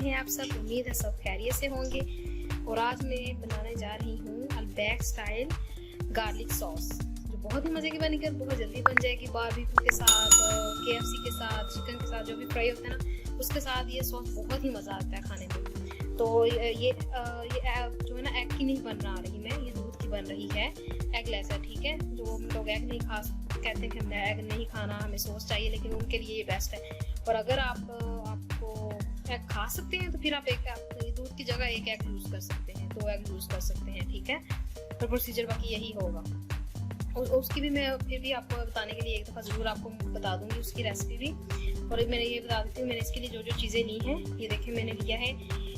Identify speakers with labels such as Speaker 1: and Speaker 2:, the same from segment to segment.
Speaker 1: हैं आप सब? उम्मीद है सब खैरियत से होंगे। और आज मैं बनाने जा रही हूँ अल्बैक स्टाइल गार्लिक सॉस, जो बहुत ही मज़े की बनेगी, बहुत जल्दी बन जाएगी। बारबेक्यू के साथ, KFC के साथ, चिकन के साथ, जो भी फ्राई होता है ना, उसके साथ ये सॉस बहुत ही मज़ा आता है खाने में। तो ये जो है ना, एग की नहीं बन रही मैं, ये दूध की बन रही है, एगलेस है, ठीक है। जो हम लोग एग नहीं खा कहते हैं कि हमें एग नहीं खाना, हमें सॉस चाहिए, लेकिन उनके लिए ये बेस्ट है। और अगर आपको एग खा सकते हैं तो फिर आप दूध की जगह एक एग यूज़ कर सकते हैं, 2 एग यूज़ कर सकते हैं, ठीक है। तो प्रोसीजर बाकी यही होगा। और उसकी भी मैं फिर भी आपको बताने के लिए एक दफ़ा ज़रूर आपको बता दूंगी उसकी रेसिपी भी। और मैंने ये बता देती हूँ, मैंने इसके लिए जो जो चीज़ें ली हैं, ये देखिए मैंने लिया है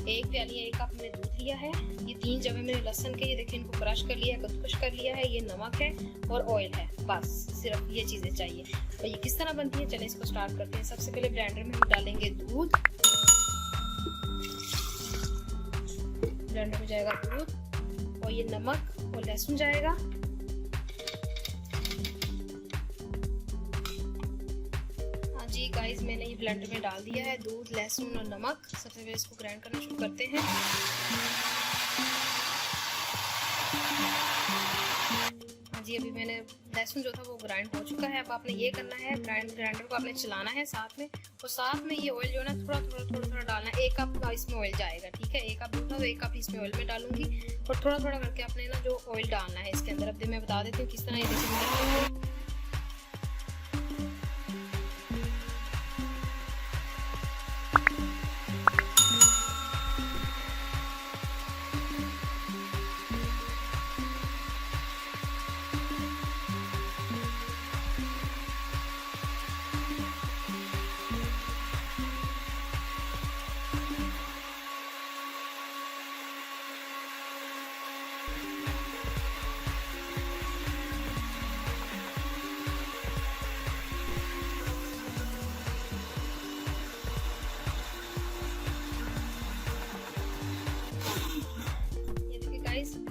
Speaker 1: 1 प्याली, 1 कप मैंने दूध लिया है। ये 3 जगह मैंने लहसुन के, ये देखिए इनको क्रश कर लिया है, कद्दूकस कर लिया है। ये नमक है और ऑयल है, बस सिर्फ ये चीज़ें चाहिए। और ये किस तरह बनती है, चलिए इसको स्टार्ट करते हैं। सबसे पहले ब्लेंडर में हम डालेंगे दूध, ब्लेंडर में जाएगा दूध और ये नमक और लहसुन जाएगा। हाँ जी गाइस, मैंने ये ब्लेंडर में डाल दिया है दूध, लहसुन और नमक। सबसे पहले इसको ग्राइंड करना शुरू करते हैं। हाँ जी, अभी मैंने लहसुन जो था वो ग्राइंड हो चुका है। अब आपने ये करना है, ग्राइंडर को आपने चलाना है साथ में, और साथ में ये ऑयल जो है ना थोड़ा डालना है। 1 कप इसमें ऑयल जाएगा, ठीक है। 1 कप दूध और 1 कप इसमें ऑयल में डालूंगी, और थोड़ा करके आपने ना जो ऑयल डालना है इसके अंदर। अब मैं बता देती हूँ किस तरह। ये देखिए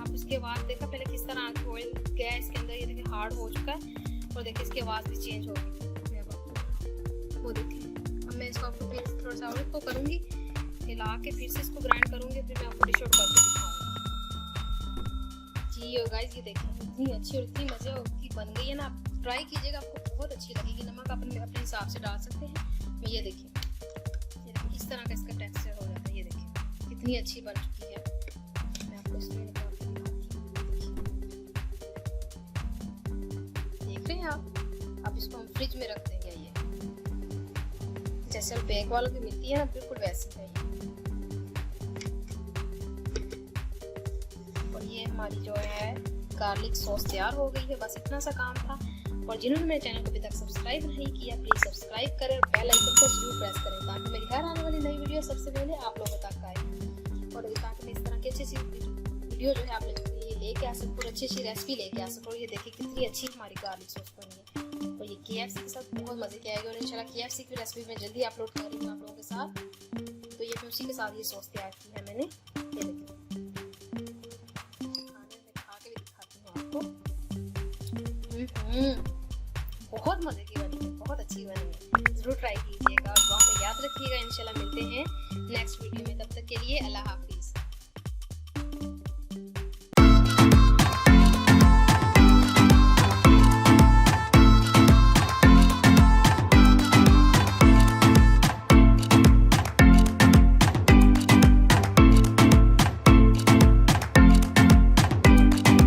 Speaker 1: आप इसके बाद देखा पहले किस तरह ऑयल गया इसके अंदर, ये देखिए हार्ड हो चुका है। और देखिए इसकी आवाज़ भी चेंज हो गई, वो देखिए। अब मैं इसको आपको फिर थोड़ा सा और करूँगी, हिला के फिर से इसको ग्राइंड करूँगी, फिर मैं आपको डिश आउट करके दिखाऊँगी। जी और गाइस, ये देखिए इतनी अच्छी और इतनी मज़े की बन गई है ना। आप ट्राई कीजिएगा, आपको बहुत अच्छी लगेगी। नमक अपने हिसाब से डाल सकते हैं। ये देखिए इस तरह का इसका टेक्सचर हो जाता है। ये देखिए कितनी अच्छी बन चुकी है। मैं आपको इसमें देख रहे हैं आप इसको हम फ्रिज में रख देंगे। ये जैसे बेक वालों की मिलती है ना, बिल्कुल वैसी है ये। और ये हमारी जो है गार्लिक सॉस तैयार हो गई है। बस इतना सा काम था। और जिन्होंने मेरे चैनल को अभी तक सब्सक्राइब नहीं किया, प्लीज़ सब्सक्राइब करें और बेल आइकन को जरूर प्रेस करें, ताकि मेरी हर आने वाली नई वीडियो सबसे पहले आप लोगों तक आए। और ताकि मैं इस तरह की अच्छी वीडियो जो है आप लोगों के लिए लेके आ सकूँ, अच्छी रेसिपी लेके आ सकूँ। ये देखिए कितनी अच्छी हमारी गार्लिक सॉस बनी है। और ये KFC के साथ बहुत मज़े की आएगी। और इंशाल्लाह KFC की रेसिपी मैं जल्दी अपलोड कर रही हूँ आप लोगों के साथ। तो ये उसी के साथ ये सॉस तैयार की है मैंने। ये देखिए खा के भी दिखाती हूँ आपको। बहुत मज़े की बनी है, बहुत अच्छी बनी है। ज़रूर ट्राई कीजिएगा और दुआ में याद रखिएगा। इंशाल्लाह मिलते हैं नेक्स्ट वीडियो में। तब तक के लिए अल्लाह हाफिज़।